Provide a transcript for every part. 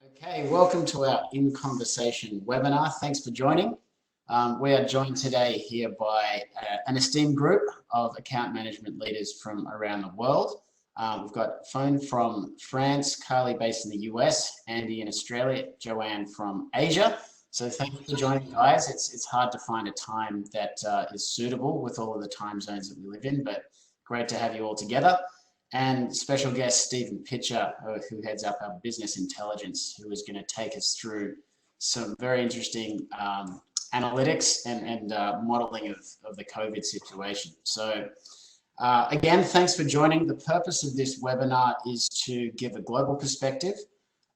Okay, welcome to our In Conversation webinar. Thanks for joining. We are joined today here by an esteemed group of account management leaders from around the world. We've got phone from France, Carly based in the US, Andy in Australia, Joanne from Asia. So thank you for joining, guys. It's hard to find a time that is suitable with all of the time zones that we live in, but great to have you all together. And special guest Stephen Pitcher, who heads up our business intelligence, who is going to take us through some very interesting analytics and modeling of the COVID situation. So again, thanks for joining. The purpose of this webinar is to give a global perspective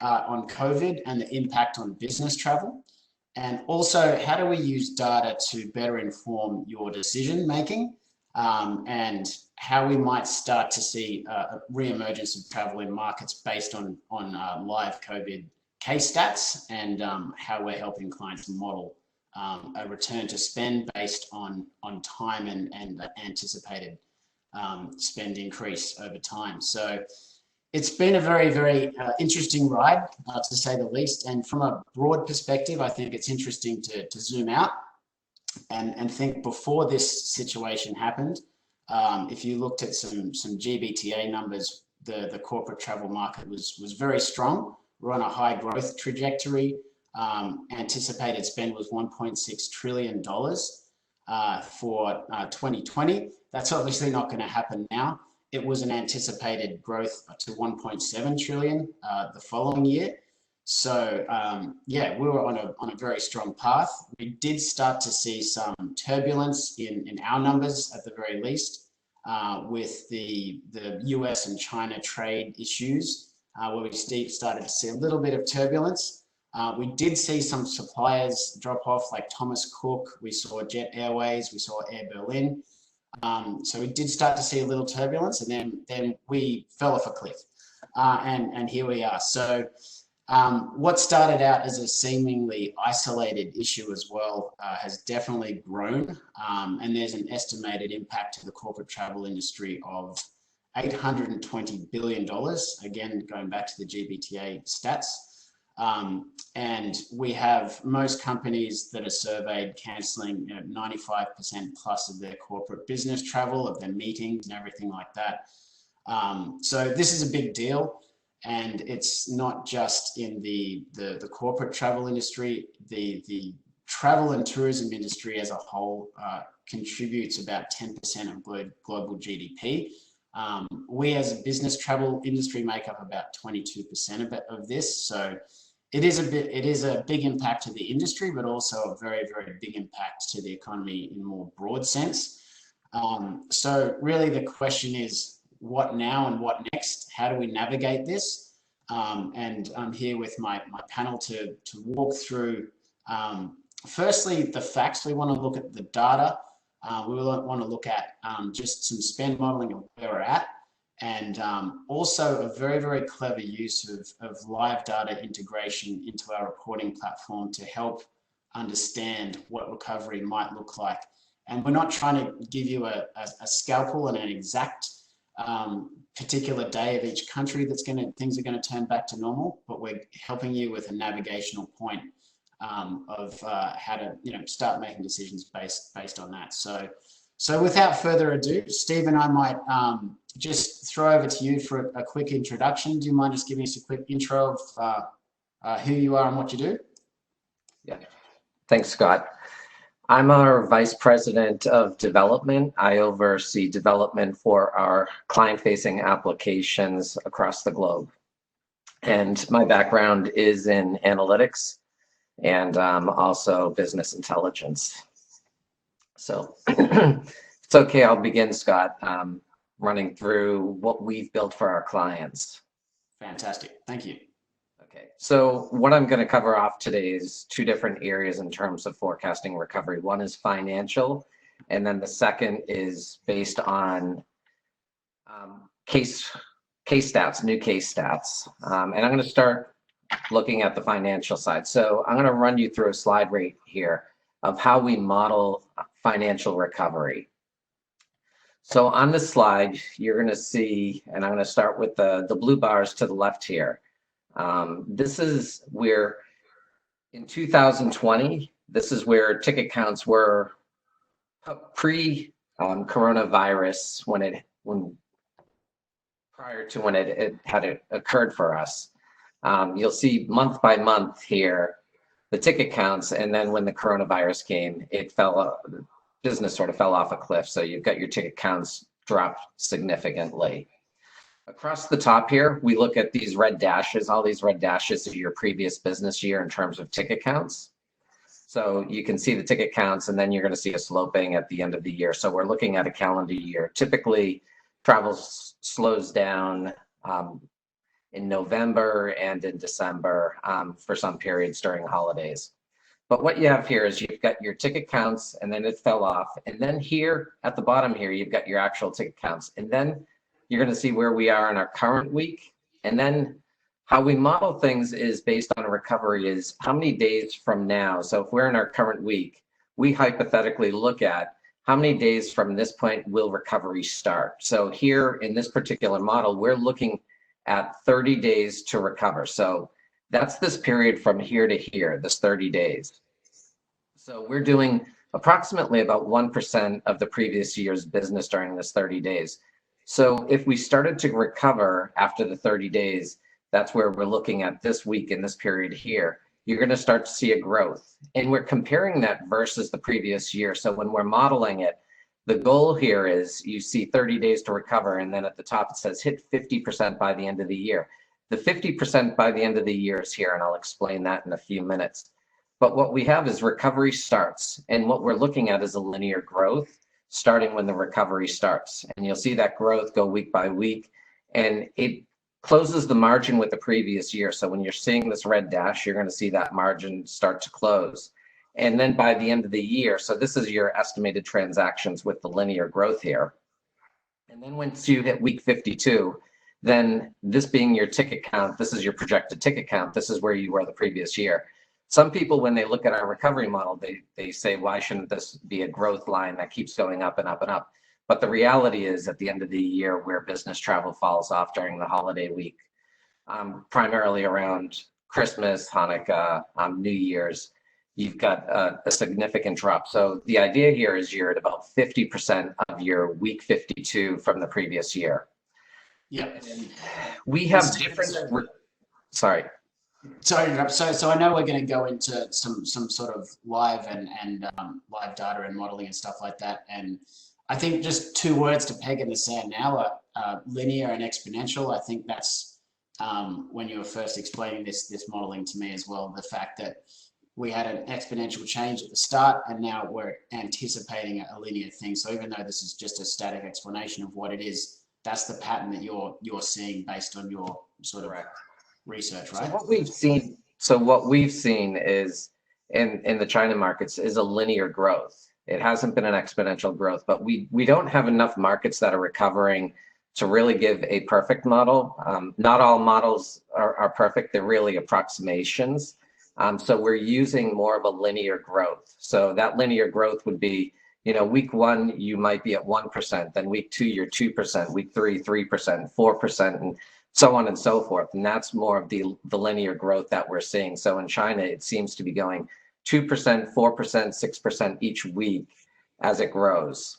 on COVID and the impact on business travel. And also, how do we use data to better inform your decision making? And how we might start to see a re-emergence of travel in markets based on live COVID case stats, and how we're helping clients model a return to spend based on time and anticipated spend increase over time. So it's been a very, very interesting ride, to say the least. And from a broad perspective, I think it's interesting to zoom out and think before this situation happened. If you looked at some GBTA numbers, the corporate travel market was very strong. We're on a high growth trajectory. Anticipated spend was $1.6 trillion for 2020. That's obviously not going to happen now. It was an anticipated growth to 1.7 trillion the following year. So yeah, we were on a very strong path. We did start to see some turbulence in our numbers at the very least, with the US and China trade issues, where we started to see a little bit of turbulence. We did see some suppliers drop off, like Thomas Cook. We saw Jet Airways, we saw Air Berlin. So we did start to see a little turbulence, and then we fell off a cliff, and here we are. So what started out as a seemingly isolated issue as well has definitely grown, and there's an estimated impact to the corporate travel industry of $820 billion, again, going back to the GBTA stats. And we have most companies that are surveyed cancelling 95% plus of their corporate business travel, of their meetings and everything like that. So this is a big deal. And it's not just in the corporate travel industry. The travel and tourism industry as a whole contributes about 10% of global GDP. We as a business travel industry make up about 22% of this. So it is a big impact to the industry, but also a very, very big impact to the economy in a more broad sense. So really the question is, what now and what next? How do we navigate this? And I'm here with my panel to walk through, firstly, the facts. We want to look at the data. We want to look at just some spend modeling of where we're at, and also a very, very clever use of live data integration into our reporting platform to help understand what recovery might look like. And we're not trying to give you a scalpel and an exact particular day of each country things are going to turn back to normal, but we're helping you with a navigational point of how to start making decisions based on that. So without further ado, Steve and I might just throw over to you for a quick introduction. Do you mind just giving us a quick intro of who you are and what you do? Yeah, thanks, Scott. I'm our Vice President of Development. I oversee development for our client-facing applications across the globe. And my background is in analytics and also business intelligence. So it's okay, I'll begin, Scott, running through what we've built for our clients. Fantastic, thank you. Okay, so what I'm going to cover off today is two different areas in terms of forecasting recovery. One is financial, and then the second is based on case stats, new case stats. And I'm going to start looking at the financial side. So I'm going to run you through a slide right here of how we model financial recovery. So on this slide, you're going to see, and I'm going to start with the blue bars to the left here. This is where in 2020, this is where ticket counts were pre coronavirus prior to when it had occurred for us. You'll see month by month here the ticket counts, and then when the coronavirus came, business sort of fell off a cliff. So you've got your ticket counts dropped significantly. Across the top here, we look at these red dashes. All these red dashes are your previous business year in terms of ticket counts. So you can see the ticket counts, and then you're going to see a sloping at the end of the year. So we're looking at a calendar year. Typically, travel slows down in November and in December for some periods during holidays. But what you have here is you've got your ticket counts, and then it fell off. And then here at the bottom here, you've got your actual ticket counts. And then you're going to see where we are in our current week. And then how we model things is based on a recovery is how many days from now. So if we're in our current week, we hypothetically look at how many days from this point will recovery start. So here in this particular model, we're looking at 30 days to recover. So that's this period from here to here, this 30 days. So we're doing approximately about 1% of the previous year's business during this 30 days. So if we started to recover after the 30 days, that's where we're looking at this week in this period here. You're going to start to see a growth. And we're comparing that versus the previous year. So when we're modeling it, the goal here is you see 30 days to recover, and then at the top it says hit 50% by the end of the year. The 50% by the end of the year is here, and I'll explain that in a few minutes. But what we have is recovery starts, and what we're looking at is a linear growth starting when the recovery starts. And you'll see that growth go week by week, and it closes the margin with the previous year. So when you're seeing this red dash, you're going to see that margin start to close. And then by the end of the year, so this is your estimated transactions with the linear growth here. And then once you hit week 52, then this being your ticket count, this is your projected ticket count. This is where you were the previous year. Some people, when they look at our recovery model, they say, why shouldn't this be a growth line that keeps going up and up and up? But the reality is at the end of the year where business travel falls off during the holiday week, primarily around Christmas, Hanukkah, New Year's, you've got a significant drop. So the idea here is you're at about 50% of your week 52 from the previous year. Yeah. We have different, sorry. Sorry to interrupt. So I know we're going to go into some sort of live and live data and modeling and stuff like that. And I think just two words to peg in the sand now are linear and exponential. I think that's when you were first explaining this modeling to me as well, the fact that we had an exponential change at the start, and now we're anticipating a linear thing. So even though this is just a static explanation of what it is, that's the pattern that you're seeing based on your sort of research, right? So what we've seen is in the China markets is a linear growth. It hasn't been an exponential growth, but we don't have enough markets that are recovering to really give a perfect model. Not all models are perfect. They're really approximations. So we're using more of a linear growth. So that linear growth would be, week 1, you might be at 1%, then week 2, you're 2%, week 3, 3%, 4%, and so on and so forth. And that's more of the linear growth that we're seeing. So in China, it seems to be going 2%, 4%, 6% each week as it grows.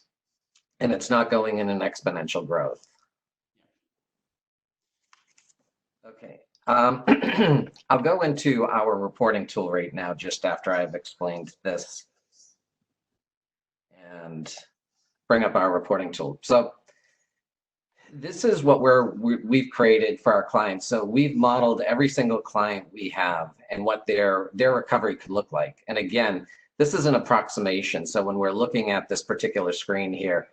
And it's not going in an exponential growth. Okay. I'll go into our reporting tool right now, just after I've explained this, and bring up our reporting tool. So this is what we've created for our clients. So we've modeled every single client we have and what their recovery could look like. And again, this is an approximation. So when we're looking at this particular screen here,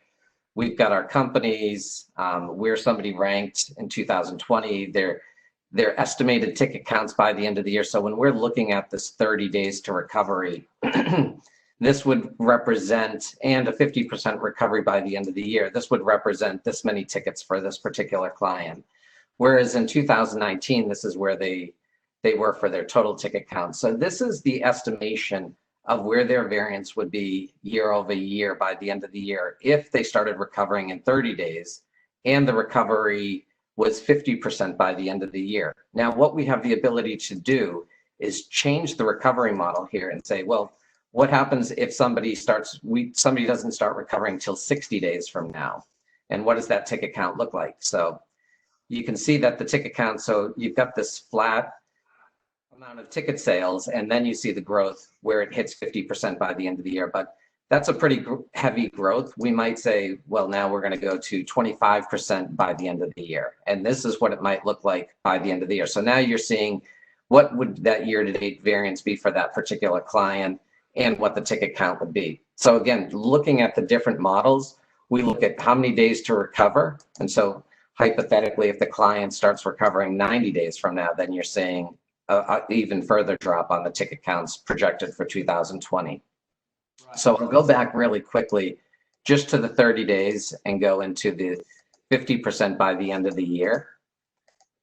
we've got our companies, where somebody ranked in 2020, their estimated ticket counts by the end of the year. So when we're looking at this 30 days to recovery, this would represent, and a 50% recovery by the end of the year, this would represent this many tickets for this particular client. Whereas in 2019, this is where they were for their total ticket count. So this is the estimation of where their variance would be year over year by the end of the year if they started recovering in 30 days and the recovery was 50% by the end of the year. Now, what we have the ability to do is change the recovery model here and say, well, what happens if somebody doesn't start recovering till 60 days from now? And what does that ticket count look like? So you can see that the ticket count, so you've got this flat amount of ticket sales, and then you see the growth where it hits 50% by the end of the year. But that's a pretty heavy growth. We might say, well, now we're going to go to 25% by the end of the year. And this is what it might look like by the end of the year. So now you're seeing what would that year-to-date variance be for that particular client and what the ticket count would be. So again, looking at the different models, we look at how many days to recover. And so hypothetically, if the client starts recovering 90 days from now, then you're seeing an even further drop on the ticket counts projected for 2020. Right. So I'll go back really quickly just to the 30 days and go into the 50% by the end of the year.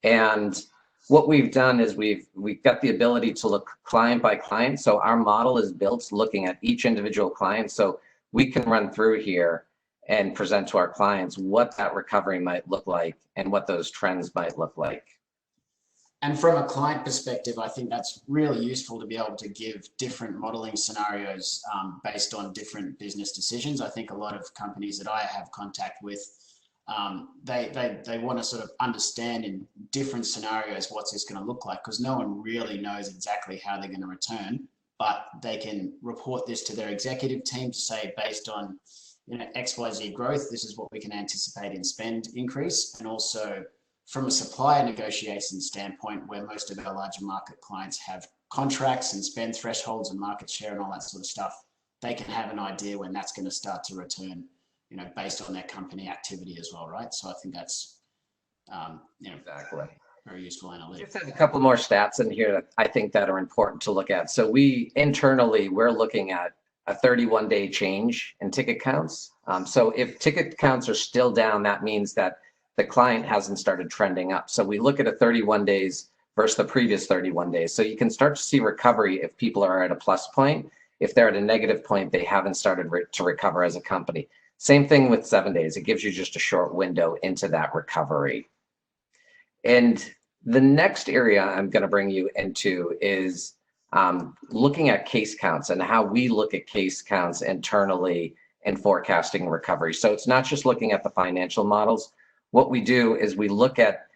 And what we've done is we've got the ability to look client by client. So our model is built looking at each individual client. So we can run through here and present to our clients what that recovery might look like and what those trends might look like. And from a client perspective, I think that's really useful to be able to give different modeling scenarios based on different business decisions. I think a lot of companies that I have contact with, they want to sort of understand in different scenarios what's this going to look like, because no one really knows exactly how they're going to return, but they can report this to their executive team to say, based on XYZ growth, this is what we can anticipate in spend increase. And also from a supplier negotiation standpoint, where most of our larger market clients have contracts and spend thresholds and market share and all that sort of stuff, they can have an idea when that's going to start to return, based on their company activity as well, right? So I think that's, exactly, very useful analytics. Just have a couple more stats in here that I think that are important to look at. So we're looking at a 31-day change in ticket counts. So if ticket counts are still down, that means that the client hasn't started trending up. So we look at a 31 days versus the previous 31 days. So you can start to see recovery if people are at a plus point. If they're at a negative point, they haven't started to recover as a company. Same thing with 7 days. It gives you just a short window into that recovery. And the next area I'm going to bring you into is looking at case counts and how we look at case counts internally and forecasting recovery. So it's not just looking at the financial models. What we do is we look at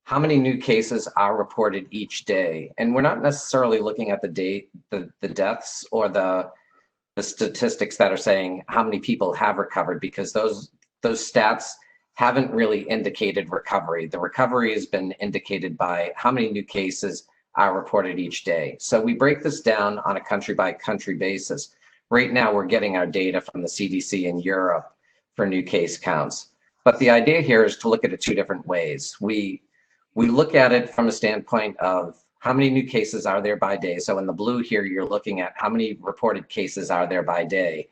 how many new cases are reported each day. And we're not necessarily looking at the deaths or the statistics that are saying how many people have recovered, because those stats haven't really indicated recovery. The recovery has been indicated by how many new cases are reported each day. So we break this down on a country by country basis. Right now, we're getting our data from the CDC in Europe for new case counts. But the idea here is to look at it two different ways. We look at it from a standpoint of how many new cases are there by day. So in the blue here, you're looking at how many reported cases are there by day.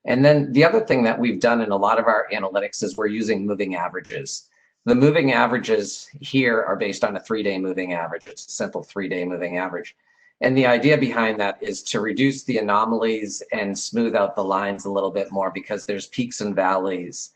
And then the other thing that we've done in a lot of our analytics is we're using moving averages. The moving averages here are based on a 3-day moving average. It's a simple 3-day moving average. And the idea behind that is to reduce the anomalies and smooth out the lines a little bit more, because there's peaks and valleys.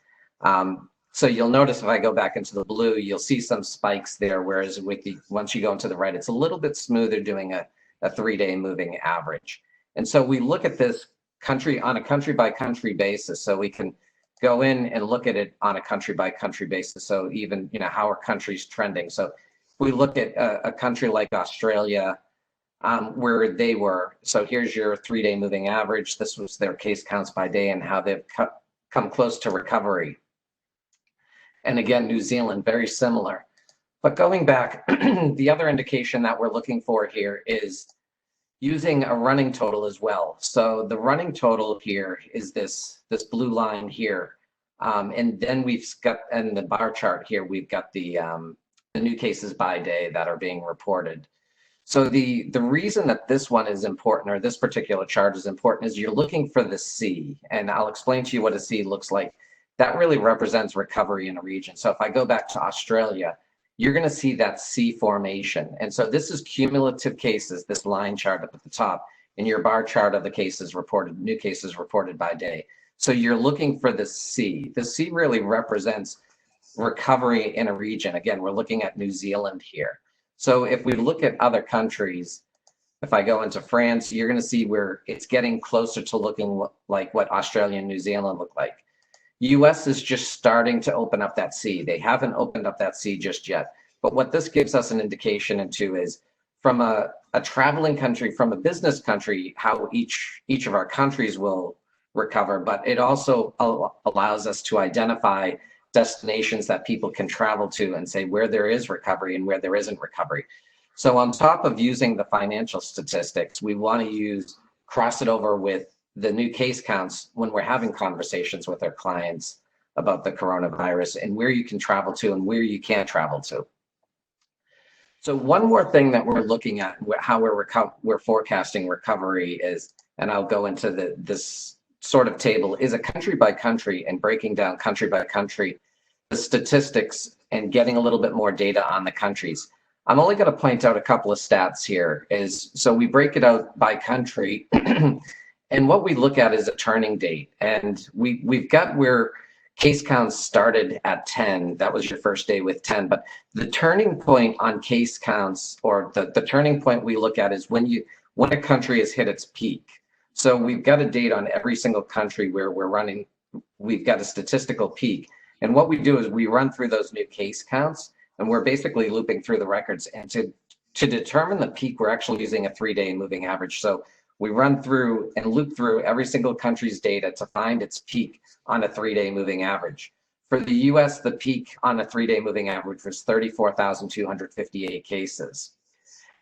So you'll notice if I go back into the blue, you'll see some spikes there, whereas once you go into the right, it's a little bit smoother doing a 3-day moving average. And so we look at this on a country by country basis, so we can go in and look at it on a country by country basis. So even, how are countries trending? So if we look at a country like Australia, where they were, so here's your 3-day moving average. This was their case counts by day and how they've come close to recovery. And again, New Zealand, very similar. But going back, the other indication that we're looking for here is using a running total as well. So the running total here is this blue line here. And then we've got, in the bar chart here, we've got the new cases by day that are being reported. So the reason that this one is important, or this particular chart is important, is you're looking for the C. And I'll explain to you what a C looks like. That really represents recovery in a region. So if I go back to Australia, you're going to see that C formation. And so this is cumulative cases, this line chart up at the top, and your bar chart of the cases reported, new cases reported by day. So you're looking for the C. The C really represents recovery in a region. Again, we're looking at New Zealand here. So if we look at other countries, if I go into France, you're going to see where it's getting closer to looking like what Australia and New Zealand look like. US is just starting to open up that sea. They haven't opened up that sea just yet. But what this gives us an indication into is from a traveling country, from a business country, how each of our countries will recover. But it also allows us to identify destinations that people can travel to and say where there is recovery and where there isn't recovery. So on top of using the financial statistics, we want to cross it over with the new case counts when we're having conversations with our clients about the coronavirus and where you can travel to and where you can't travel to. So one more thing that we're looking at, how we're forecasting recovery is, and I'll go into this sort of table, is a country by country and breaking down country by country, the statistics and getting a little bit more data on the countries. I'm only going to point out a couple of stats here. So we break it out by country. And what we look at is a turning date. And we've got where case counts started at 10. That was your first day with 10. But the turning point on case counts, or the turning point we look at, is when a country has hit its peak. So we've got a date on every single country where we've got a statistical peak. And what we do is we run through those new case counts, and we're basically looping through the records. And to determine the peak, we're actually using a 3-day moving average. So we run through and loop through every single country's data to find its peak on a 3-day moving average. For the US, the peak on a 3-day moving average was 34,258 cases.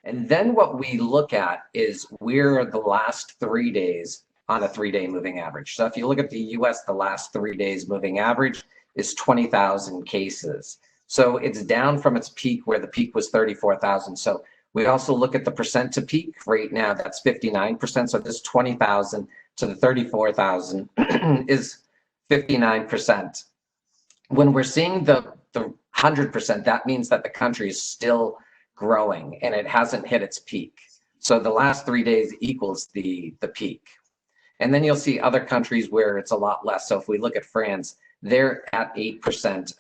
And then what we look at is where are the last 3 days on a 3-day moving average. So if you look at the US, the last 3 days moving average is 20,000 cases. So it's down from its peak, where the peak was 34,000. So we also look at the percent to peak. Right now, that's 59%. So this 20,000 to the 34,000 is 59%. When we're seeing the 100%, that means that the country is still growing and it hasn't hit its peak. So the last 3 days equals the peak. And then you'll see other countries where it's a lot less. So if we look at France, they're at 8%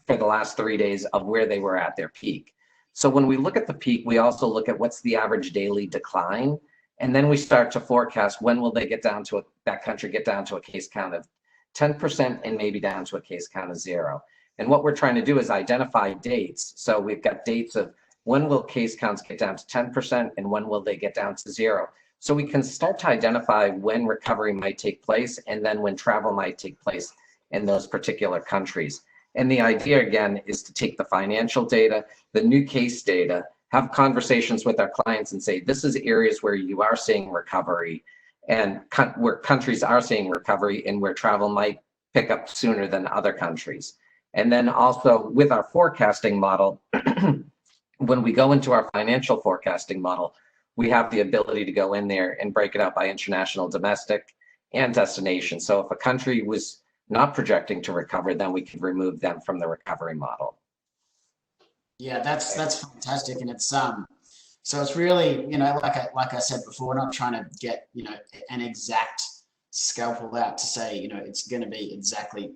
for the last 3 days of where they were at their peak. So when we look at the peak, we also look at what's the average daily decline. And then we start to forecast when will they that country get down to a case count of 10% and maybe down to a case count of 0. And what we're trying to do is identify dates. So we've got dates of when will case counts get down to 10% and when will they get down to 0. So we can start to identify when recovery might take place and then when travel might take place in those particular countries. And the idea, again, is to take the financial data, the new case data, have conversations with our clients and say, this is areas where you are seeing recovery and where countries are seeing recovery and where travel might pick up sooner than other countries. And then also with our forecasting model, when we go into our financial forecasting model, we have the ability to go in there and break it out by international, domestic, and destination. So if a country was not projecting to recover, then we could remove them from the recovery model. Yeah, that's fantastic, and it's so it's really, like I said before, we're not trying to get an exact scalpel out to say it's going to be exactly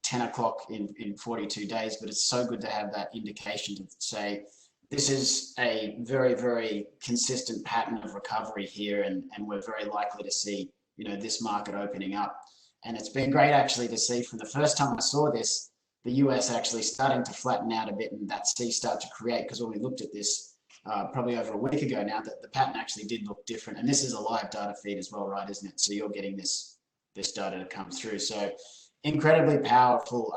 10 o'clock in 42 days, but it's so good to have that indication to say this is a very, very consistent pattern of recovery here, and we're very likely to see this market opening up. And it's been great actually to see from the first time I saw this, the US actually starting to flatten out a bit and that C start to create, because when we looked at this probably over a week ago now, that the pattern actually did look different. And this is a live data feed as well, right, isn't it? So you're getting this data to come through. So incredibly powerful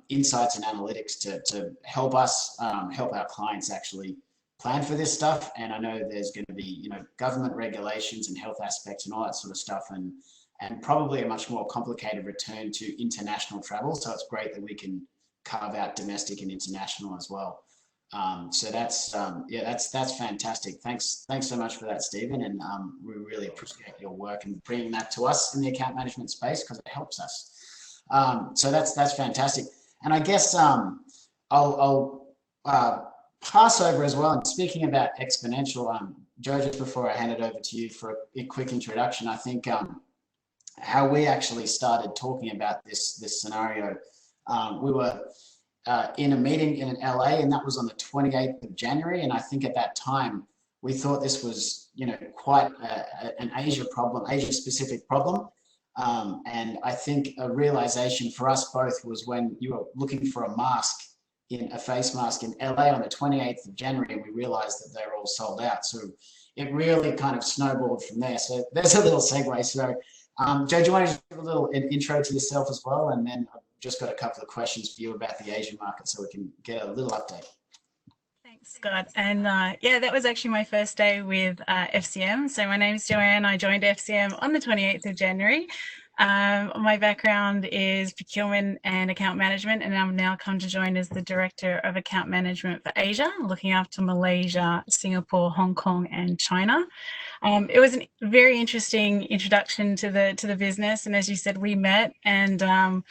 insights and analytics to help us, help our clients actually plan for this stuff. And I know there's going to be, government regulations and health aspects and all that sort of stuff, and probably a much more complicated return to international travel. So it's great that we can carve out domestic and international as well. So that's fantastic. Thanks so much for that, Stephen. And we really appreciate your work and bringing that to us in the account management space, because it helps us. So that's fantastic. And I guess I'll pass over as well. And speaking about exponential, Joe, just before I hand it over to you for a quick introduction, I think how we actually started talking about this scenario, we were in a meeting in LA, and that was on the 28th of January. And I think at that time, we thought this was, quite an Asia problem, Asia-specific problem. And I think a realization for us both was when you were looking for a face mask in LA on the 28th of January, and we realized that they were all sold out. So it really kind of snowballed from there. So there's a little segue. So Joe, do you want to give a little intro to yourself as well? And then I've just got a couple of questions for you about the Asian market so we can get a little update. Thanks, Scott. And yeah, that was actually my first day with FCM. So my name's Joanne. I joined FCM on the 28th of January. My background is procurement and account management, and I've now come to join as the Director of Account Management for Asia, looking after Malaysia, Singapore, Hong Kong, and China. It was a very interesting introduction to the business, and as you said, we met, and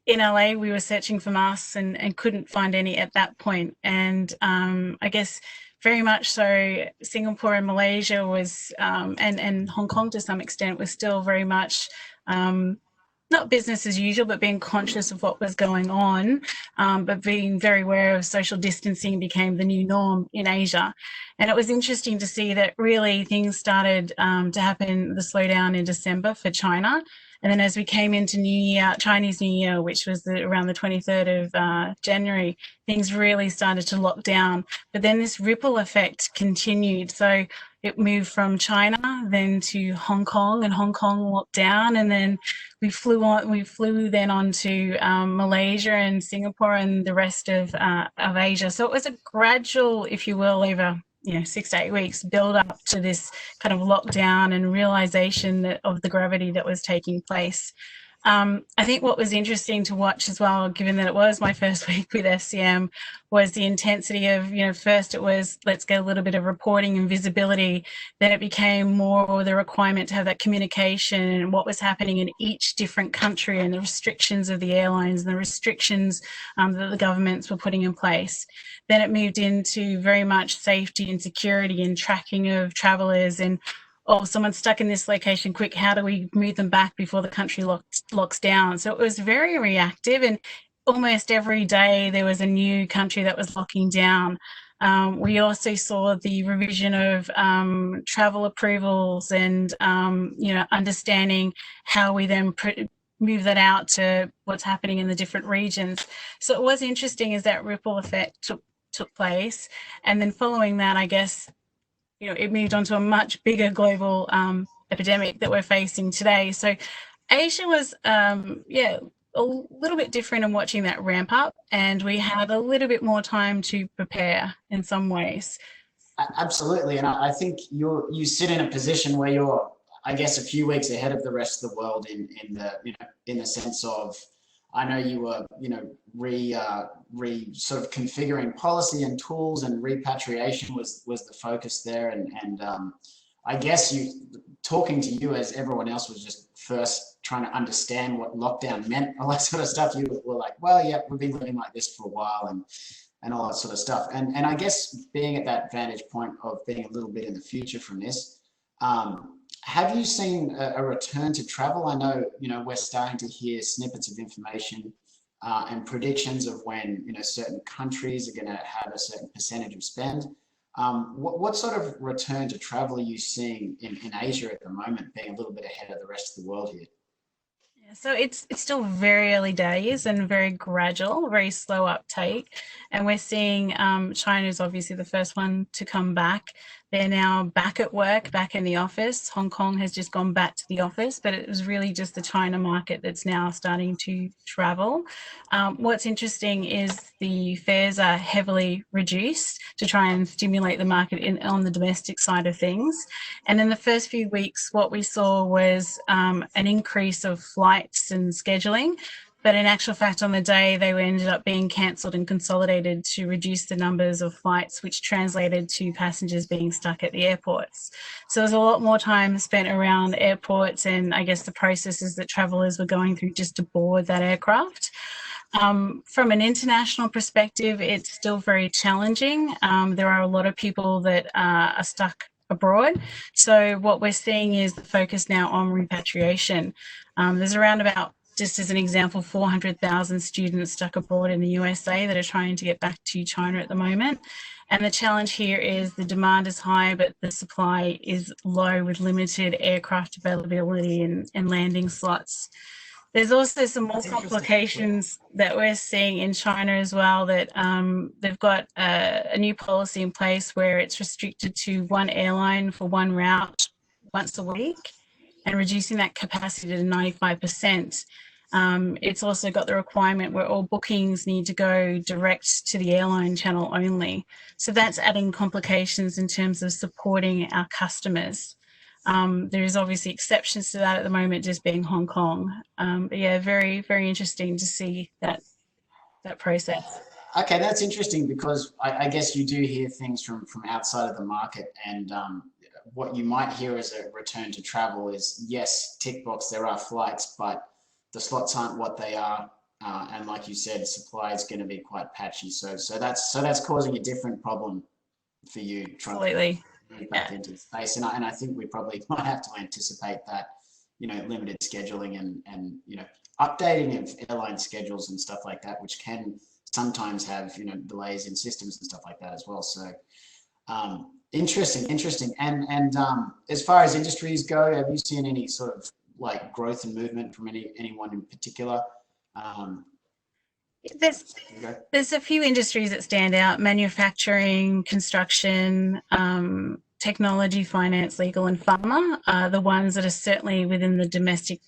in LA, we were searching for masks and couldn't find any at that point. And I guess very much so, Singapore and Malaysia was, and Hong Kong to some extent, was still very much not business as usual, but being conscious of what was going on, but being very aware of social distancing became the new norm in Asia. And it was interesting to see that really things started to happen, the slowdown in December for China. And then as we came into New Year, Chinese New Year, which was around the 23rd of January, things really started to lock down. But then this ripple effect continued. So it moved from China then to Hong Kong, and Hong Kong locked down. And then we flew then on to Malaysia and Singapore and the rest of Asia. So it was a gradual, if you will, over 6 to 8 weeks build up to this kind of lockdown and realization of the gravity that was taking place. I think what was interesting to watch as well, given that it was my first week with FCM, was the intensity of, first it was, let's get a little bit of reporting and visibility. Then it became more the requirement to have that communication and what was happening in each different country and the restrictions of the airlines and the restrictions that the governments were putting in place. Then it moved into very much safety and security and tracking of travelers and, oh, someone's stuck in this location, quick, how do we move them back before the country locks down? So it was very reactive, and almost every day there was a new country that was locking down. We also saw the revision of travel approvals and, understanding how we then move that out to what's happening in the different regions. So it was interesting as that ripple effect took place. And then following that, I guess, it moved on to a much bigger global epidemic that we're facing today. So Asia was, a little bit different in watching that ramp up, and we had a little bit more time to prepare in some ways. Absolutely. And I think you sit in a position where you're, I guess, a few weeks ahead of the rest of the world in the sense of, I know you were, sort of configuring policy and tools, and repatriation was the focus there. And I guess talking to you as everyone else was just first trying to understand what lockdown meant, all that sort of stuff. You were like, well, yeah, we've been living like this for a while and all that sort of stuff. And I guess being at that vantage point of being a little bit in the future from this, have you seen a return to travel? I know, we're starting to hear snippets of information and predictions of when, certain countries are going to have a certain percentage of spend. What sort of return to travel are you seeing in Asia at the moment, being a little bit ahead of the rest of the world here? So it's still very early days and very gradual, very slow uptake. And we're seeing China is obviously the first one to come back. They're now back at work, back in the office. Hong Kong has just gone back to the office, but it was really just the China market that's now starting to travel. What's interesting is the fares are heavily reduced to try and stimulate the market on the domestic side of things. And in the first few weeks, what we saw was an increase of flights and scheduling. But in actual fact, on the day, they ended up being cancelled and consolidated to reduce the numbers of flights, which translated to passengers being stuck at the airports. So there's a lot more time spent around airports and I guess the processes that travellers were going through just to board that aircraft. From an international perspective, it's still very challenging. There are a lot of people that are stuck abroad. So what we're seeing is the focus now on repatriation. There's around about just as an example, 400,000 students stuck abroad in the USA that are trying to get back to China at the moment. And the challenge here is the demand is high, but the supply is low with limited aircraft availability and landing slots. There's also some more complications that we're seeing in China as well, that they've got a new policy in place where it's restricted to one airline for one route once a week and reducing that capacity to 95%. It's also got the requirement where all bookings need to go direct to the airline channel only. So that's adding complications in terms of supporting our customers. There is obviously exceptions to that at the moment, just being Hong Kong. But yeah, very, very interesting to see that process. Okay, that's interesting because I guess you do hear things from outside of the market, and what you might hear as a return to travel is, yes, tick box, there are flights, but the slots aren't what they are, and like you said, supply is going to be quite patchy. So that's causing a different problem for you. Absolutely. Back into space, and I think we probably might have to anticipate that, limited scheduling and updating of airline schedules and stuff like that, which can sometimes have delays in systems and stuff like that as well. So interesting. And as far as industries go, have you seen any sort of like growth and movement from anyone in particular? There's a few industries that stand out: manufacturing, construction, technology, finance, legal, and pharma are the ones that are certainly within the domestic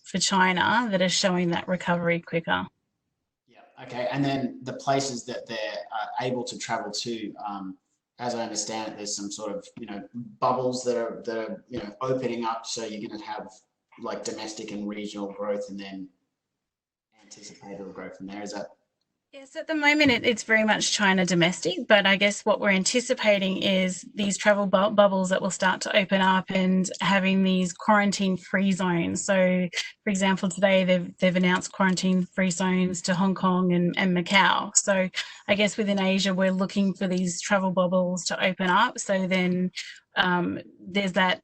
for China that are showing that recovery quicker. Yeah. Okay. And then the places that they're able to travel to, as I understand it, there's some sort of bubbles that are opening up. So you're going to have like domestic and regional growth, and then anticipated growth from there. Is that? Yes, at the moment it's very much China domestic, but I guess what we're anticipating is these travel bubbles that will start to open up and having these quarantine-free zones. So, for example, today they've announced quarantine-free zones to Hong Kong and Macau. So, I guess within Asia we're looking for these travel bubbles to open up. So then there's that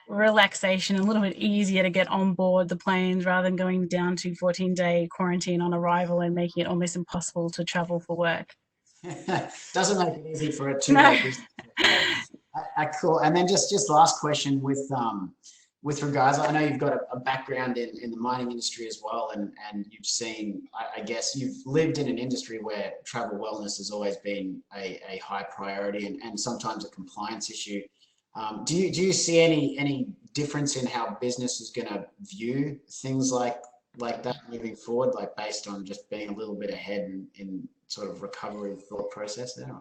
relaxation, a little bit easier to get on board the planes rather than going down to 14-day quarantine on arrival and making it almost impossible to travel for work. Doesn't make it easy for a 2-day business. Cool. And then just last question with regards, I know you've got a background in the mining industry as well, and you've seen, I guess you've lived in an industry where travel wellness has always been a high priority and sometimes a compliance issue. Do you see any difference in how business is going to view things like that moving forward, like based on just being a little bit ahead in sort of recovery thought process there?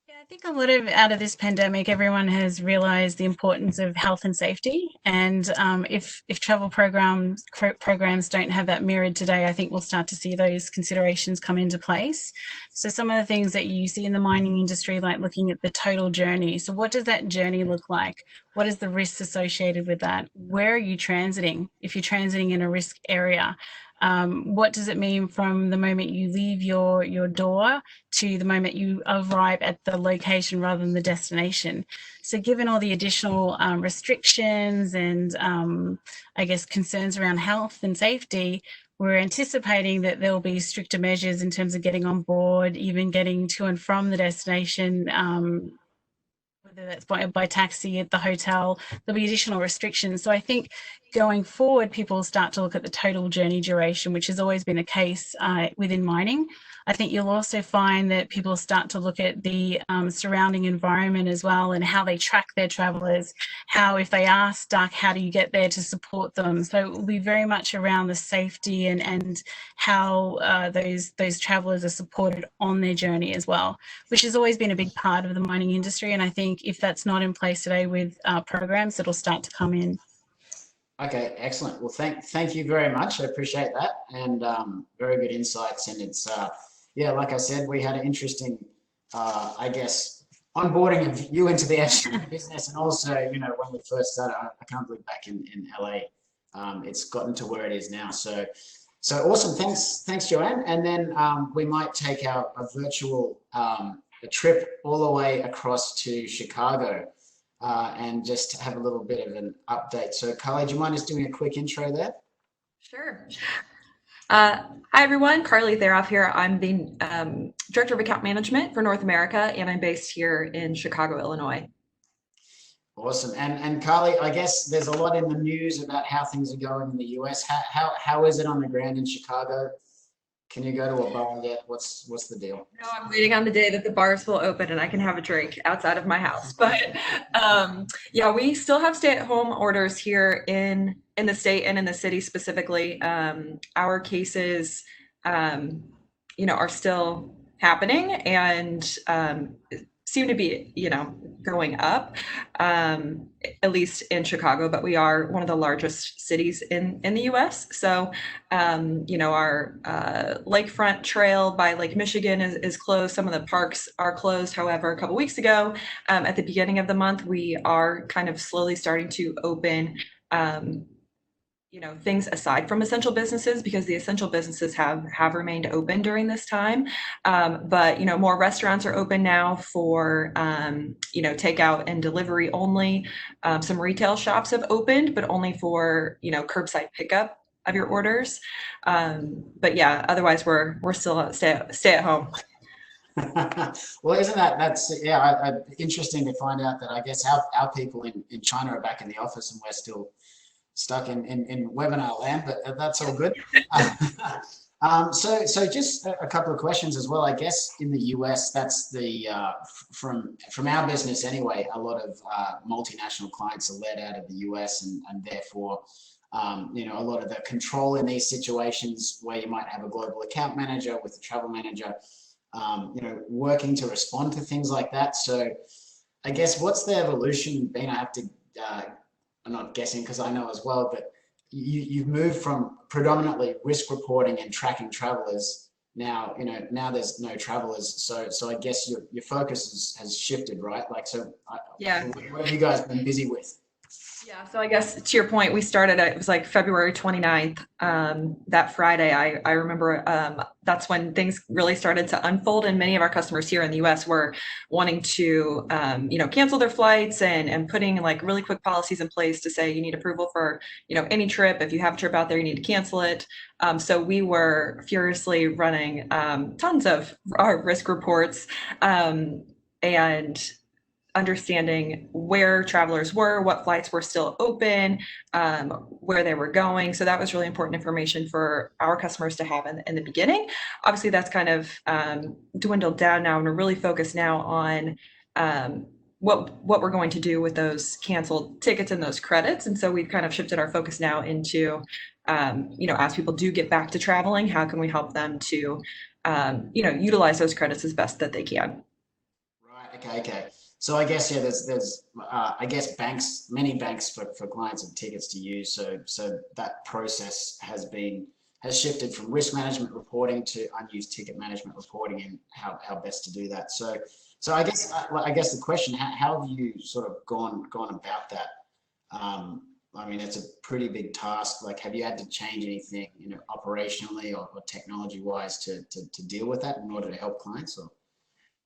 Yeah, I think a lot of out of this pandemic, everyone has realised the importance of health and safety. And if travel programs don't have that mirrored today, I think we'll start to see those considerations come into place. So some of the things that you see in the mining industry, like looking at the total journey. So what does that journey look like? What is the risks associated with that? Where are you transiting? If you're transiting in a risk area, what does it mean from the moment you leave your door to the moment you arrive at the location rather than the destination? So given all the additional restrictions and I guess concerns around health and safety, we're anticipating that there will be stricter measures in terms of getting on board, even getting to and from the destination, whether that's by taxi at the hotel. There'll be additional restrictions. So I think going forward, people will start to look at the total journey duration, which has always been a case within mining. I think you'll also find that people start to look at the surrounding environment as well, and how they track their travellers, how if they are stuck, how do you get there to support them? So it will be very much around the safety and how those travellers are supported on their journey as well, which has always been a big part of the mining industry. And I think if that's not in place today with programs, it'll start to come in. Okay, excellent. Well, thank you very much. I appreciate that, and very good insights. And it's yeah, like I said, we had an interesting, I guess, onboarding of you into the FCM business, and also, when we first started, I can't believe back in LA, it's gotten to where it is now. So awesome. Thanks, Joanne. And then we might take a virtual a trip all the way across to Chicago. And just have a little bit of an update. So, Carly, do you mind just doing a quick intro there? Sure. Hi, everyone. Carly Theroff here. I'm the Director of Account Management for North America, and I'm based here in Chicago, Illinois. Awesome. And Carly, I guess there's a lot in the news about how things are going in the US. How is it on the ground in Chicago? Can you go to a bar yet? What's the deal? No, I'm waiting on the day that the bars will open and I can have a drink outside of my house. But yeah, we still have stay-at-home orders here in the state and in the city specifically. Our cases, are still happening and seem to be, going up, at least in Chicago, but we are one of the largest cities in the US. So, our lakefront trail by Lake Michigan is closed. Some of the parks are closed. However, a couple weeks ago, at the beginning of the month, we are kind of slowly starting to open things aside from essential businesses because the essential businesses have remained open during this time. But more restaurants are open now for takeout and delivery only. Some retail shops have opened, but only for curbside pickup of your orders. But yeah, otherwise we're still stay at home. Well, isn't that's interesting to find out that I guess our people in China are back in the office and we're still stuck in webinar land, but that's all good. So just a couple of questions as well. I guess in the US, that's the from our business anyway. A lot of multinational clients are led out of the US, and therefore, a lot of the control in these situations where you might have a global account manager with a travel manager, working to respond to things like that. So I guess what's the evolution been? I have to. I'm not guessing because I know as well, but you've moved from predominantly risk reporting and tracking travelers. Now, now there's no travelers. So I guess your focus has shifted, right? Yeah. What have you guys been busy with? Yeah, so I guess to your point, we started, it was like February 29th, that Friday. I remember that's when things really started to unfold, and many of our customers here in the US were wanting to, cancel their flights and putting like really quick policies in place to say you need approval for, any trip. If you have a trip out there, you need to cancel it. So we were furiously running tons of our risk reports and understanding where travelers were, what flights were still open, where they were going. So that was really important information for our customers to have in the beginning. Obviously, that's kind of dwindled down now, and we're really focused now on what we're going to do with those canceled tickets and those credits. And so we've kind of shifted our focus now into, as people do get back to traveling, how can we help them to, utilize those credits as best that they can. Right. Okay. So I guess there's I guess many banks for clients have tickets to use. So that process has shifted from risk management reporting to unused ticket management reporting and how best to do that. So I guess the question, how have you sort of gone about that? I mean, it's a pretty big task. Like, have you had to change anything, operationally or technology wise to deal with that in order to help clients? Or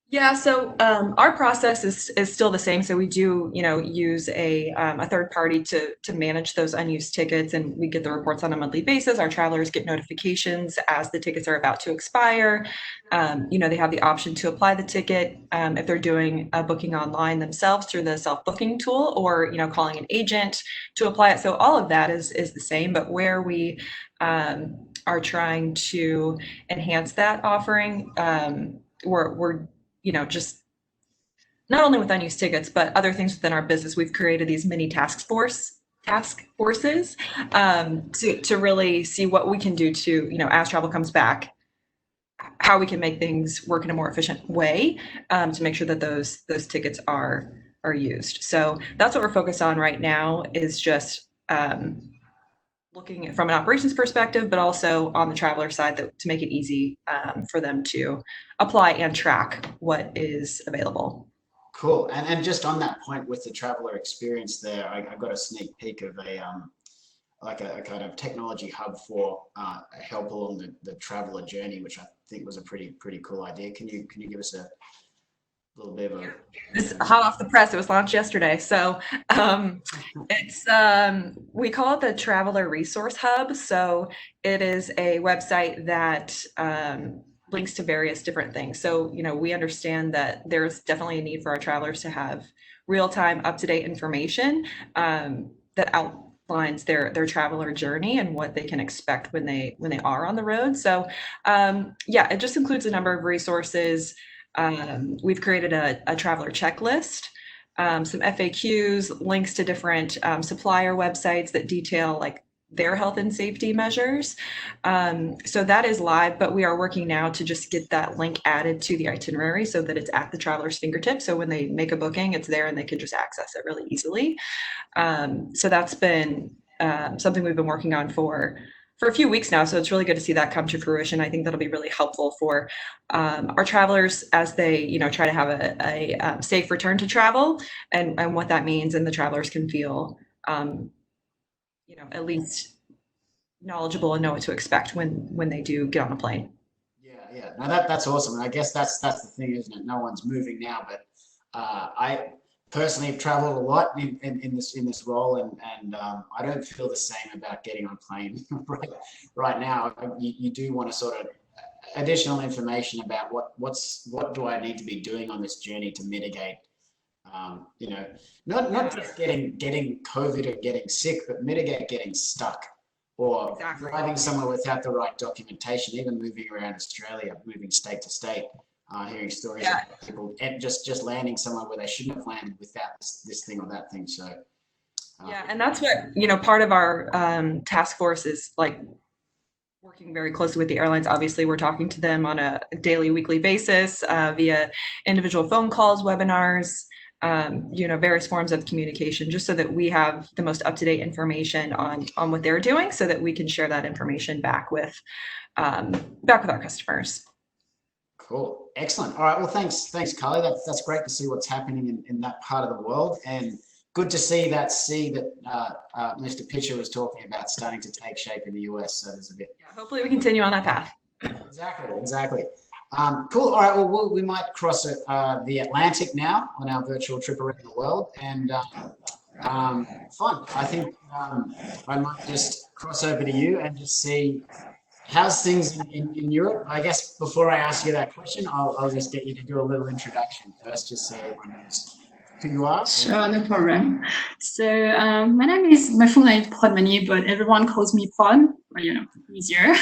Yeah, so our process is still the same. So we do, use a third party to manage those unused tickets, and we get the reports on a monthly basis. Our travelers get notifications as the tickets are about to expire. They have the option to apply the ticket if they're doing a booking online themselves through the self-booking tool, or calling an agent to apply it. So all of that is the same, but where we are trying to enhance that offering, we're just not only with unused tickets, but other things within our business. We've created these mini task forces to really see what we can do to, as travel comes back, how we can make things work in a more efficient way to make sure that those tickets are used. So that's what we're focused on right now, is just looking at from an operations perspective, but also on the traveler side to make it easy for them to apply and track what is available. cool. And just on that point with the traveler experience there, I got a sneak peek of a kind of technology hub for help along the traveler journey, which I think was a pretty cool idea. Can you give us little bit of a... It's hot off the press. It was launched yesterday. So it's we call it the Traveler Resource Hub. So it is a website that links to various different things. So, we understand that there's definitely a need for our travelers to have real-time, up-to-date information that outlines their traveler journey and what they can expect when they are on the road. So it just includes a number of resources. We've created a traveler checklist, some FAQs, links to different supplier websites that detail like their health and safety measures. So that is live, but we are working now to just get that link added to the itinerary so that it's at the traveler's fingertips. So when they make a booking, it's there and they can just access it really easily. So that's been something we've been working on for a few weeks now. So it's really good to see that come to fruition. I think that'll be really helpful for our travelers as they, try to have a safe return to travel and what that means. And the travelers can feel, at least knowledgeable and know what to expect when they do get on a plane. Yeah. No, that's awesome. And I guess that's the thing, isn't it? No one's moving now, but I personally have traveled a lot in this role, and I don't feel the same about getting on a plane right now. You do want to sort of additional information about what do I need to be doing on this journey to mitigate, not just getting COVID or getting sick, but mitigate getting stuck or driving somewhere without the right documentation, even moving around Australia, moving state to state. Hearing stories of people and just landing somewhere where they shouldn't have landed without this thing or that thing. So and that's what part of our task force is like working very closely with the airlines. Obviously, we're talking to them on a daily, weekly basis via individual phone calls, webinars, various forms of communication, just so that we have the most up-to-date information on what they're doing, so that we can share that information back with our customers. Cool. Excellent. All right. Well, thanks, Carly. That's great to see what's happening in that part of the world, and good to see that Mr. Pitcher was talking about starting to take shape in the US. So there's a bit. Yeah, hopefully we continue on that path. Exactly. Cool. All right. Well, we might cross the Atlantic now on our virtual trip around the world, and fun. I think I might just cross over to you and just see. How's things in Europe? I guess before I ask you that question, I'll just get you to do a little introduction first, just so everyone knows who you are. Sure, no problem. So my full name is Podmani, but everyone calls me Pod, easier.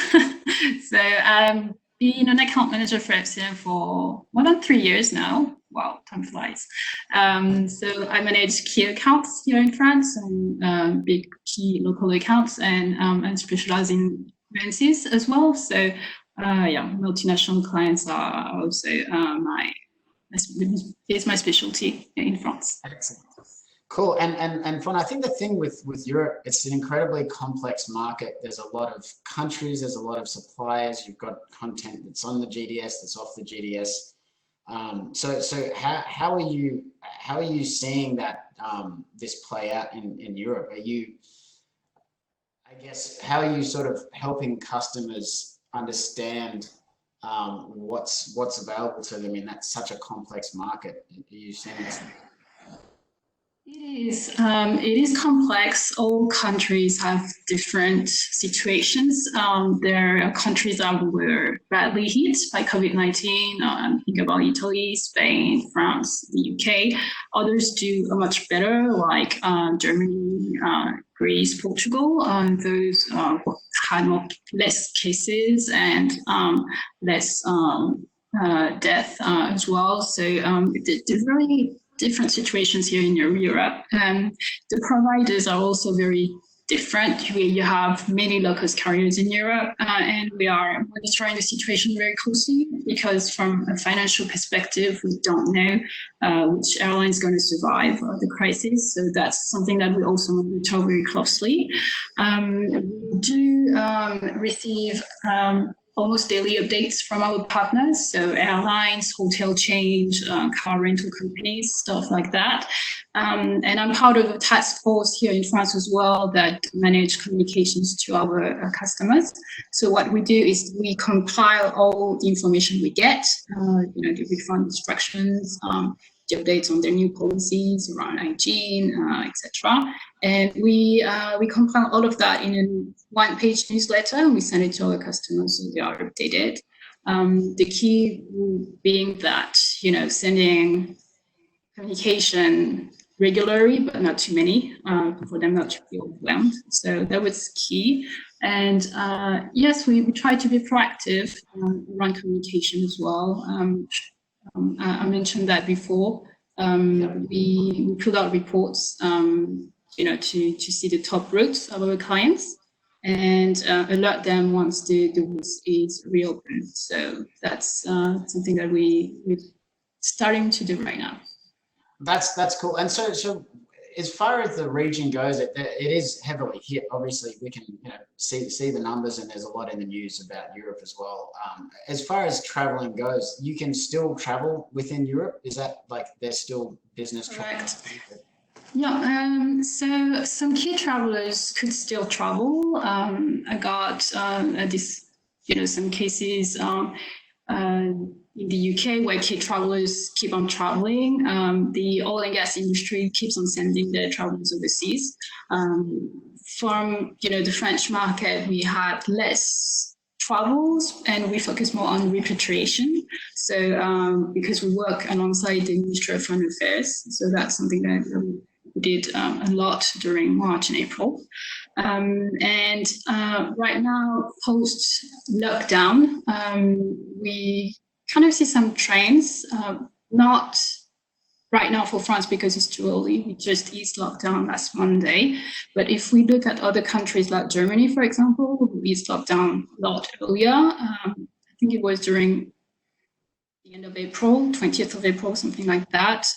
So I've been an account manager for FCM for more than 3 years now. Wow, time flies. So I manage key accounts here in France and big key local accounts, and specialize in currencies as well. So multinational clients are also is my specialty in France. Excellent. Cool. And fun. I think the thing with Europe, it's an incredibly complex market. There's a lot of countries, there's a lot of suppliers. You've got content that's on the GDS, that's off the GDS. So how are you seeing that this play out in Europe? How are you sort of helping customers understand what's available to them in that such a complex market? Are you seeing this? It is complex. All countries have different situations. There are countries that were badly hit by COVID-19. Think about Italy, Spain, France, the UK. Others do much better, like Germany, Greece, Portugal. Those had less cases and less death as well. So there's really different situations here in Europe. The providers are also very different. You have many low-cost carriers in Europe, and we are monitoring the situation very closely, because from a financial perspective, we don't know which airline is going to survive the crisis. So that's something that we also monitor very closely. We do receive almost daily updates from our partners, so airlines, hotel chains, car rental companies, stuff like that. And I'm part of a task force here in France as well that manage communications to our customers. So what we do is we compile all the information we get, the refund instructions, the updates on their new policies around hygiene, etc. And we compile all of that in a one-page newsletter, and we send it to our customers so they are updated. The key being that, sending communication regularly, but not too many, for them not to be overwhelmed. So that was key. And yes, we try to be proactive around communication as well. I mentioned that before. We put out reports, to see the top routes of our clients and alert them once the route is reopened. So that's something that we're starting to do right now. That's cool. And so as far as the region goes, it is heavily hit. Obviously, we can see the numbers, and there's a lot in the news about Europe as well. As far as traveling goes, you can still travel within Europe. Is that like there's still business travel? Correct. Yeah, so some key travelers could still travel. I got some cases in the UK where key travelers keep on traveling. The oil and gas industry keeps on sending their travelers overseas. From the French market, we had less travels and we focus more on repatriation. So because we work alongside the Ministry of Foreign Affairs, so that's something that we did a lot during March and April. And right now, post lockdown, we kind of see some trends, not right now for France because it's too early. We just eased lockdown last Monday. But if we look at other countries like Germany, for example, we eased lockdown a lot earlier. I think it was during the end of April, 20th of April, something like that.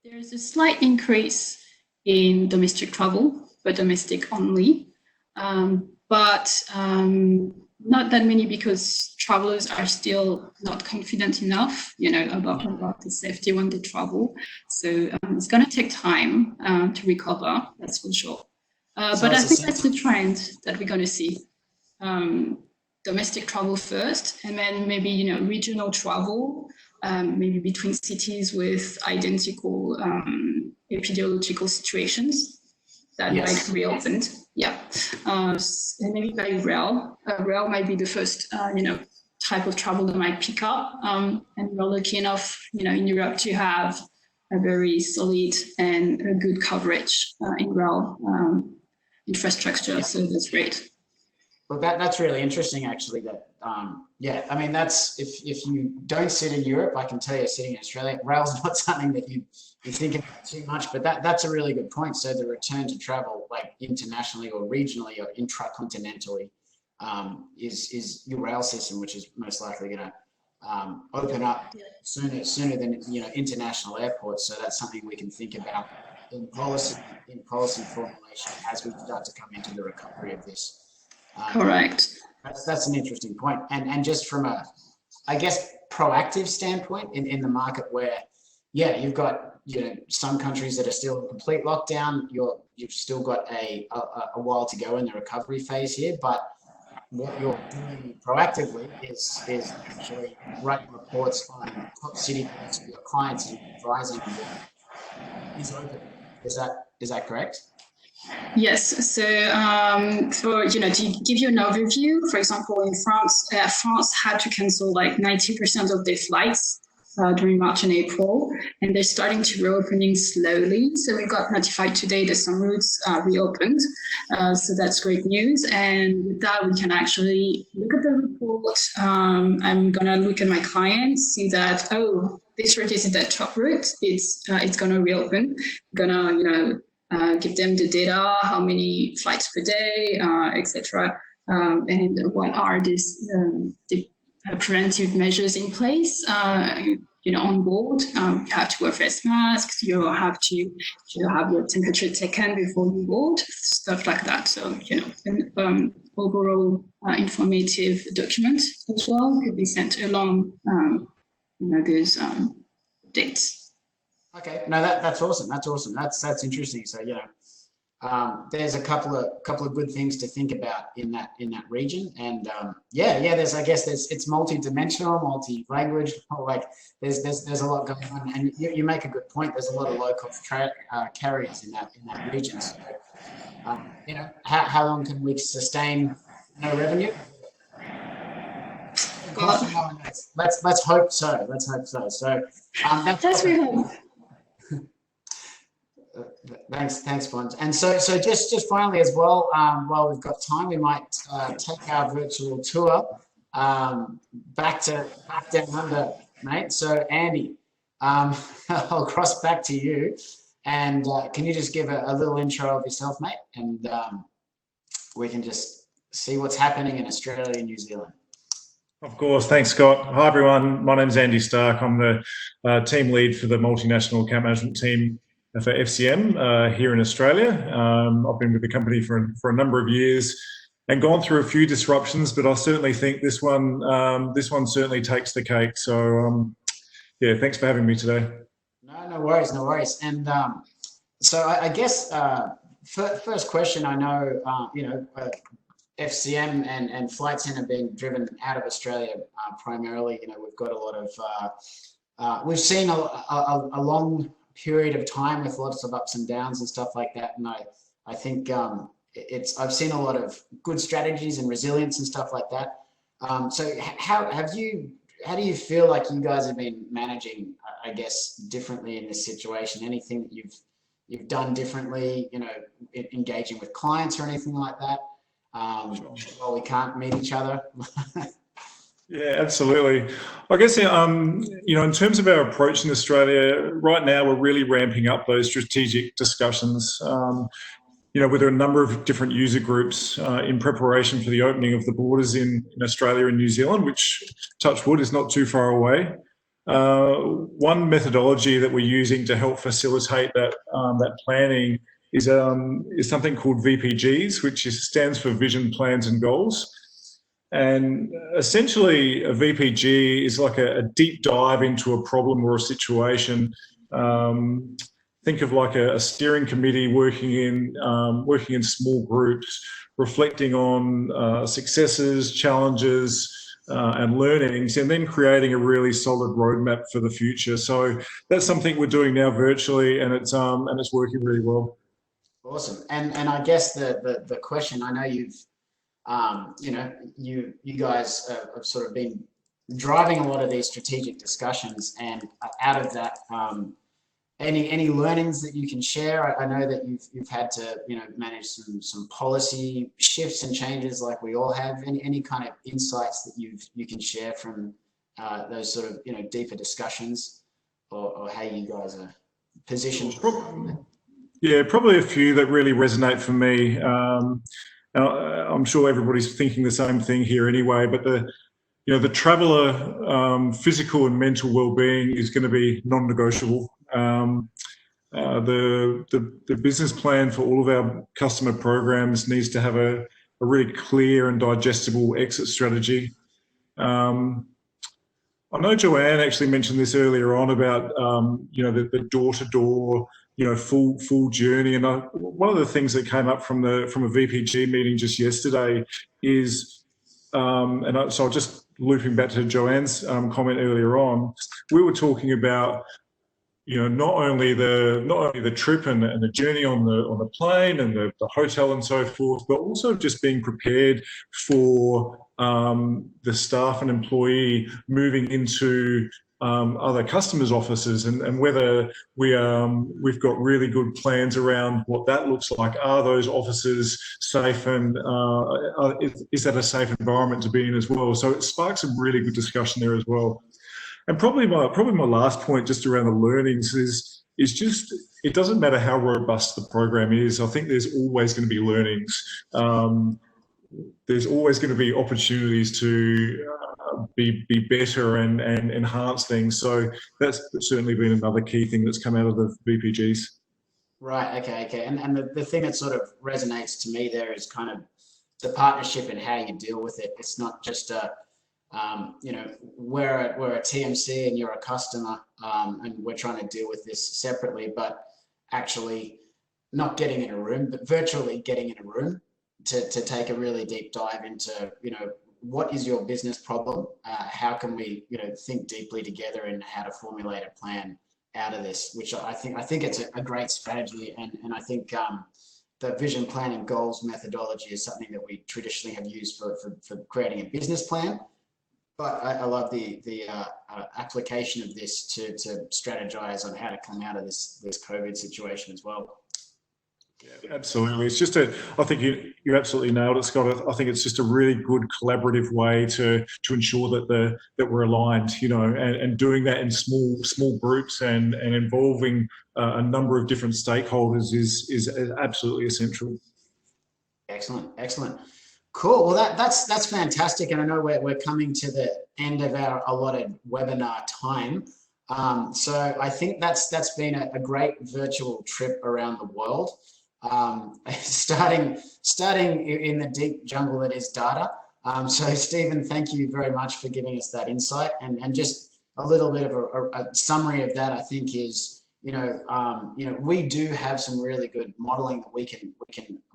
There's a slight increase in domestic travel, but domestic only. But not that many because travelers are still not confident enough, about the safety when they travel. So it's going to take time to recover, that's for sure. But I think that's the trend that we're going to see. Domestic travel first, and then maybe, regional travel, maybe between cities with identical epidemiological situations that might reopen. Yeah, and maybe by rail. Rail might be the first, type of travel that might pick up. And we're lucky enough, in Europe to have a very solid and a good coverage in rail infrastructure. So that's great. Well, that's really interesting, actually. That I mean, that's if you don't sit in Europe, I can tell you, sitting in Australia, rail's not something that you think about too much. But that's a really good point. So the return to travel, like internationally or regionally or intracontinentally, is your rail system, which is most likely going to open up sooner than international airports. So that's something we can think about in policy formulation as we start to come into the recovery of this. Correct. That's an interesting point. And just from a, I guess, proactive standpoint in the market where, you've got, some countries that are still in complete lockdown, you've still got a while to go in the recovery phase here, but what you're doing proactively is actually writing reports on top city for your clients and advising them is open. Is that correct? Yes. So, to give you an overview, for example, in France, France had to cancel like 90% of their flights during March and April, and they're starting to reopening slowly. So we got notified today that some routes are reopened. So that's great news. And with that, we can actually look at the report. I'm gonna look at my clients, see that this route is the top route. It's gonna reopen. Gonna give them the data, how many flights per day, etc. And what are the preventive measures in place, on board. You have to wear face masks, you have to have your temperature taken before you board, stuff like that. So, overall informative document as well could be sent along, those dates. Okay, no, that's awesome. That's awesome. That's interesting. So there's a couple of good things to think about in that region, and it's multi-dimensional, multi-language. Like there's a lot going on, and you make a good point. There's a lot of low-cost carriers in that region. So, how long can we sustain no revenue? Let's hope so. Let's hope so. So That's we hope. Thanks, Bond. And so just finally as well, while we've got time, we might take our virtual tour back down under, mate. So Andy, I'll cross back to you, and can you just give a little intro of yourself, mate, and we can just see what's happening in Australia and New Zealand. Of course. Thanks, Scott. Hi, everyone. My name's Andy Stark. I'm the team lead for the multinational account management team for FCM here in Australia. I've been with the company for a number of years and gone through a few disruptions, but I certainly think this one certainly takes the cake. So, thanks for having me today. No worries. And so I guess first question, I know, FCM and Flight Centre being driven out of Australia primarily, we've got a lot of, we've seen a long period of time with lots of ups and downs and stuff like that. And I think I've seen a lot of good strategies and resilience and stuff like that. So how do you feel like you guys have been managing, I guess, differently in this situation? Anything that you've done differently, engaging with clients or anything like that? Well, we can't meet each other. Yeah, absolutely. I guess, in terms of our approach in Australia, right now we're really ramping up those strategic discussions, with a number of different user groups in preparation for the opening of the borders in Australia and New Zealand, which, touch wood, is not too far away. One methodology that we're using to help facilitate that planning is something called VPGs, which stands for Vision, Plans and Goals. And essentially, a VPG is like a deep dive into a problem or a situation. Think of like a steering committee working in small groups, reflecting on successes, challenges, and learnings, and then creating a really solid roadmap for the future. So that's something we're doing now virtually, and it's working really well. Awesome. And I guess the question, I know you've you guys have sort of been driving a lot of these strategic discussions, and out of that, any learnings that you can share? I know that you've had to manage some policy shifts and changes like we all have. Any kind of insights that you can share from those sort of deeper discussions, or how you guys are positioned? Yeah, probably a few that really resonate for me. I'm sure everybody's thinking the same thing here anyway, but the traveller physical and mental well-being is going to be non-negotiable. The business plan for all of our customer programs needs to have a really clear and digestible exit strategy. I know Joanne actually mentioned this earlier on about the door-to-door full journey, and one of the things that came up from a VPG meeting just yesterday is, so just looping back to Joanne's comment earlier on, we were talking about not only the trip and the journey on the plane and the hotel and so forth, but also just being prepared for the staff and employee moving into other customers' offices, and whether we've got really good plans around what that looks like. Are those offices safe, and is that a safe environment to be in as well? So it sparks some really good discussion there as well. And probably my last point just around the learnings is just, it doesn't matter how robust the program is. I think there's always going to be learnings. There's always going to be opportunities to be better and enhance things. So that's certainly been another key thing that's come out of the VPGs. Right. Okay. And the thing that sort of resonates to me there is kind of the partnership and how you deal with it. It's not just a, you know, we're a TMC and you're a customer, and we're trying to deal with this separately, but actually not getting in a room, but virtually getting in a room to take a really deep dive into, you know, what is your business problem? How can we, you know, think deeply together in how to formulate a plan out of this, which I think it's a great strategy. And I think the vision planning goals methodology is something that we traditionally have used for creating a business plan. But I love the application of this to strategize on how to come out of this COVID situation as well. Yeah, absolutely. It's just I think you absolutely nailed it, Scott. I think it's just a really good collaborative way to ensure that we're aligned, you know, and doing that in small groups and involving a number of different stakeholders is absolutely essential. Excellent. Cool. Well, that's fantastic. And I know we're coming to the end of our allotted webinar time. So I think that's been a great virtual trip around the world. Starting in the deep jungle that is data. So Stephen, thank you very much for giving us that insight, and just a little bit of a summary of that. I think is, you know, we do have some really good modeling that we can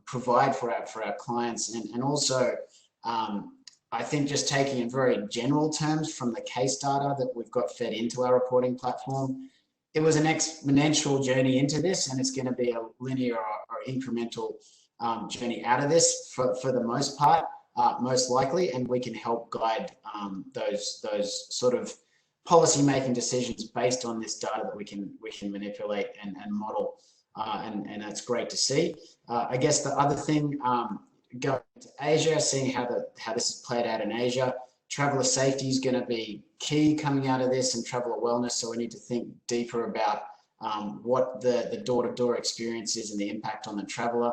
provide for our clients, and also I think just taking in very general terms from the case data that we've got fed into our reporting platform. It was an exponential journey into this, and it's going to be a linear or incremental journey out of this for the most part, most likely, and we can help guide those sort of policy making decisions based on this data that we can manipulate and model, and that's great to see. I guess the other thing, going to Asia, seeing how this is played out in Asia. Traveller safety is going to be key coming out of this, and traveller wellness. So we need to think deeper about what the door-to-door experience is and the impact on the traveller.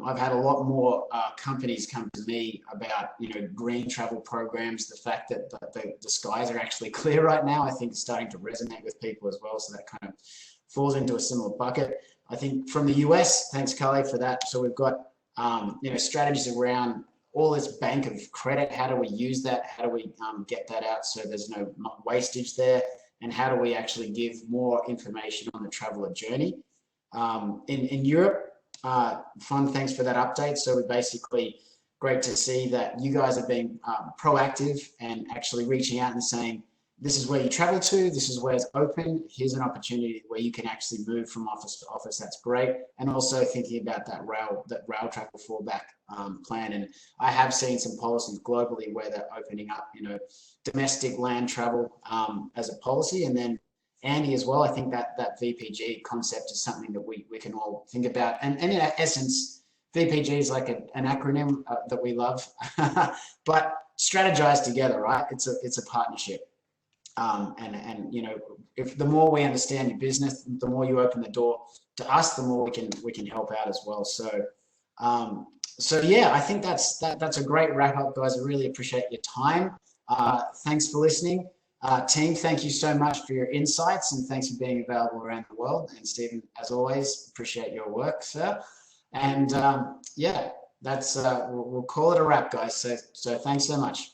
I've had a lot more companies come to me about, you know, green travel programs. The fact that the skies are actually clear right now, I think, is starting to resonate with people as well. So that kind of falls into a similar bucket. I think from the US, thanks, Carly, for that. So we've got you know, strategies around all this bank of credit. How do we use that? How do we get that out so there's no wastage there? And how do we actually give more information on the traveller journey? In Europe, fun, thanks for that update. So we basically, great to see that you guys are being proactive and actually reaching out and saying, this is where you travel to, this is where it's open, here's an opportunity where you can actually move from office to office. That's great. And also thinking about that rail travel fallback plan. And I have seen some policies globally where they're opening up, you know, domestic land travel as a policy. And then Andy as well, I think that VPG concept is something that we can all think about. And in essence, VPG is like an acronym that we love, but strategize together, right? It's a partnership. And you know, if the more we understand your business, the more you open the door to us, the more we can help out as well. So yeah, I think that's a great wrap up, guys. I really appreciate your time. Thanks for listening. Team, thank you so much for your insights, and thanks for being available around the world. And Stephen, as always, appreciate your work, sir. And yeah, that's we'll call it a wrap, guys. So thanks so much.